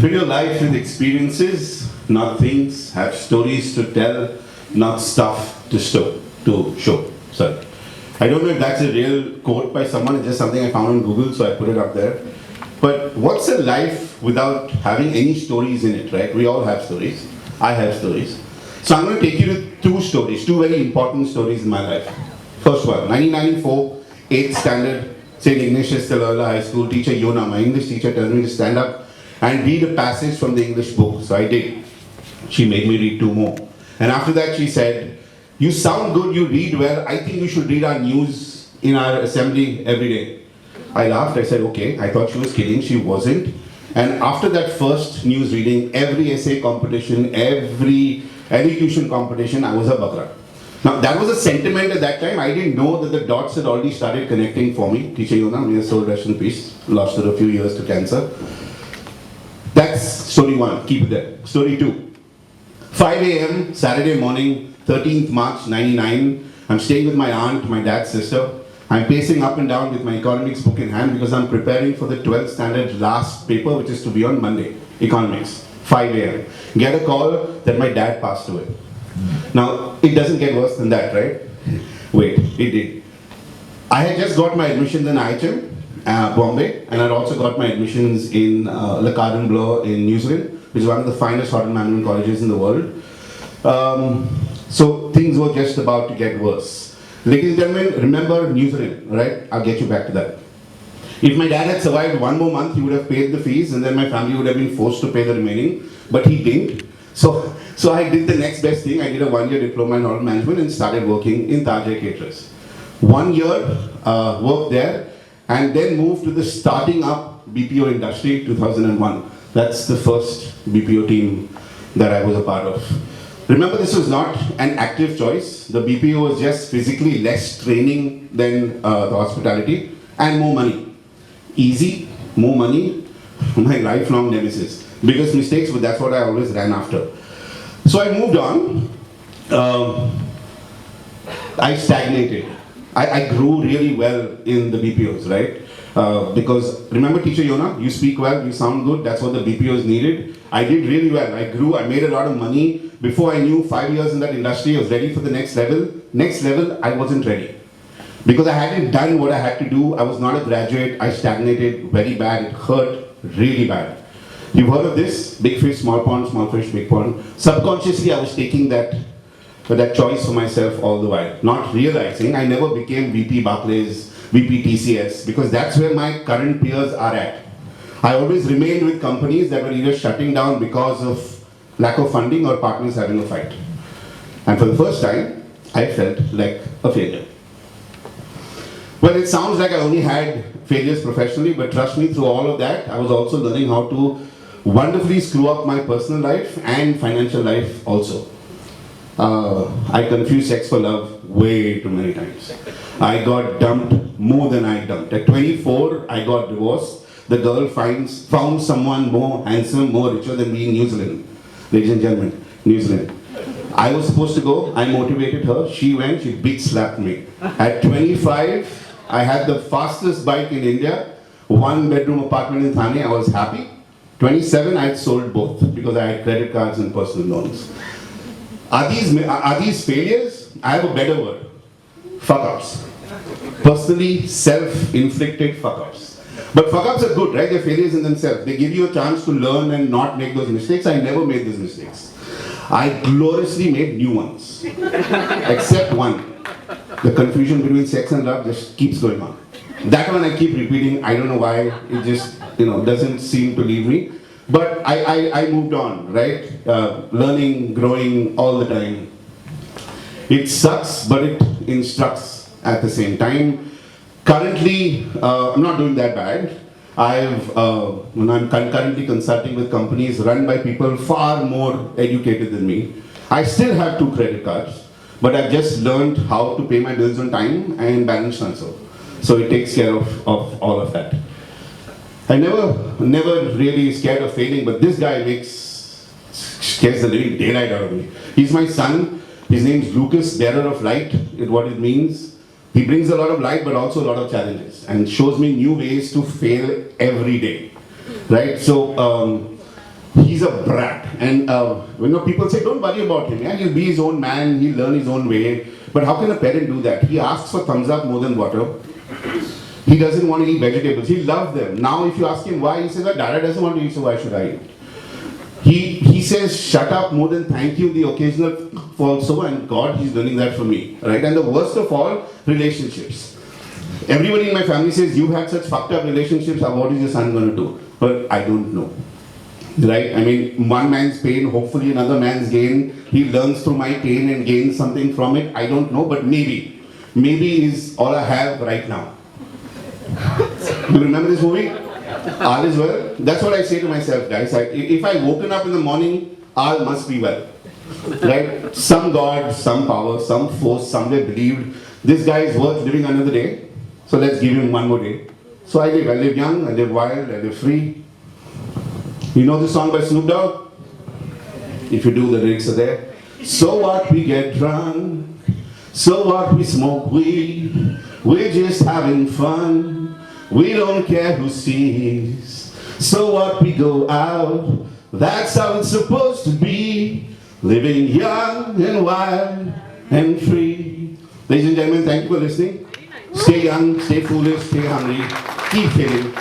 Fill your life with experiences, not things. Have stories to tell, not stuff to show. Sorry. I don't know if that's a real quote by someone, it's just something I found on Google, so I put it up there. But what's a life without having any stories in it, right? We all have stories. I have stories. So I'm going to take you to two stories, two very important stories in my life. First one, 1994, 8th standard, St. Ignatius de Loyola High School, teacher Yona, my English teacher, tells me to stand up and read a passage from the English book. So I did. She made me read 2 more. And after that she said, you sound good, you read well, I think you should read our news in our assembly every day. I laughed, I said, okay. I thought she was kidding, she wasn't. And after that first news reading, every essay competition, every elocution competition, I was a bakra. Now that was a sentiment at that time. I didn't know that the dots had already started connecting for me. Teacher Yona, may her soul rest in peace, lost her a few years to cancer. That's story 1, keep it there. Story 2, 5 a.m. Saturday morning, 13th March 99. I'm staying with my aunt, my dad's sister. I'm pacing up and down with my economics book in hand because I'm preparing for the 12th standard last paper, which is to be on Monday, economics, 5 a.m. Get a call that my dad passed away. Now, it doesn't get worse than that, right? Wait, it did. I had just got my admissions in IHM, Bombay, and I'd also got my admissions in Le Cordon Bleu in New Zealand, which is one of the finest hotel management colleges in the world. So things were just about to get worse. Ladies and gentlemen, remember New Zealand, right? I'll get you back to that. If my dad had survived 1 more month, he would have paid the fees and then my family would have been forced to pay the remaining, but he didn't. So I did the next best thing. I did a 1-year diploma in hotel management and started working in Taj Caterers. 1 year, worked there, and then moved to the starting up BPO industry, 2001. That's the first BPO team that I was a part of. Remember, this was not an active choice. The BPO was just physically less training than the hospitality and more money. Easy, more money, my lifelong nemesis. Biggest mistakes, but that's what I always ran after. So I moved on. I stagnated. I grew really well in the BPOs, right? Because remember teacher Yona, you speak well, you sound good, that's what the BPOs needed. I did really well, I grew, I made a lot of money. Before I knew 5 years in that industry, I was ready for the next level. Next level, I wasn't ready. Because I hadn't done what I had to do, I was not a graduate, I stagnated very bad, it hurt really bad. You've heard of this? Big fish, small pond, small fish, big pond. Subconsciously, I was taking that choice for myself all the while. Not realizing I never became VP Barclays, VP TCS, because that's where my current peers are at. I always remained with companies that were either shutting down because of lack of funding or partners having a fight. And for the first time, I felt like a failure. Well, it sounds like I only had failures professionally, but trust me, through all of that, I was also learning how to wonderfully screw up my personal life and financial life also. I confused sex for love way too many times. I got dumped more than I dumped. At 24, I got divorced. The girl found someone more handsome, more richer than me in New Zealand. Ladies and gentlemen, New Zealand. I was supposed to go, I motivated her, she went, she big slapped me. At 25, I had the fastest bike in India, 1-bedroom apartment in Thane, I was happy. 27, I had sold both because I had credit cards and personal loans. Are these failures? I have a better word. Fuck-ups. Personally, self-inflicted fuck-ups. But fuck-ups are good, right? They're failures in themselves. They give you a chance to learn and not make those mistakes. I never made those mistakes. I gloriously made new ones. Except one. The confusion between sex and love just keeps going on. That one I keep repeating. I don't know why. It just, doesn't seem to leave me. But I moved on, right? Learning, growing all the time. It sucks, but it instructs at the same time. Currently, I'm not doing that bad. I'm currently consulting with companies run by people far more educated than me. I still have 2 credit cards, but I've just learned how to pay my bills on time and balance transfer. So it takes care of all of that. I never really scared of failing, but this guy scares the living daylight out of me. He's my son. His name's Lucas, bearer of light, is what it means. He brings a lot of light, but also a lot of challenges, and shows me new ways to fail every day, right? So He's a brat. And people say, don't worry about him. Yeah? He'll be his own man. He'll learn his own way. But how can a parent do that? He asks for thumbs up more than water. He doesn't want to eat vegetables. He loves them. Now if you ask him why, he says, well, Dada doesn't want to eat, so why should I eat? He says, shut up more than thank you, the occasional also, and God, he's learning that from me. Right? And the worst of all, relationships. Everybody in my family says, you've had such fucked up relationships, what is your son going to do? But I don't know. Right? I mean, one man's pain, hopefully another man's gain. He learns through my pain and gains something from it. I don't know, but maybe. Maybe is all I have right now. You remember this movie? All is well. That's what I say to myself, guys. If I woken up in the morning, all must be well. Right? Some God, some power, some force, somewhere believed this guy is worth living another day. So let's give him one more day. So I live. I live young, I live wild, I live free. You know the song by Snoop Dogg? If you do, the lyrics are there. So what, we get drunk. So what, we smoke weed. We're just having fun. We don't care who sees. So what, we go out. That's how it's supposed to be. Living young and wild and free. Ladies and gentlemen, thank you for listening. Stay young, stay foolish, stay hungry. Keep feeling.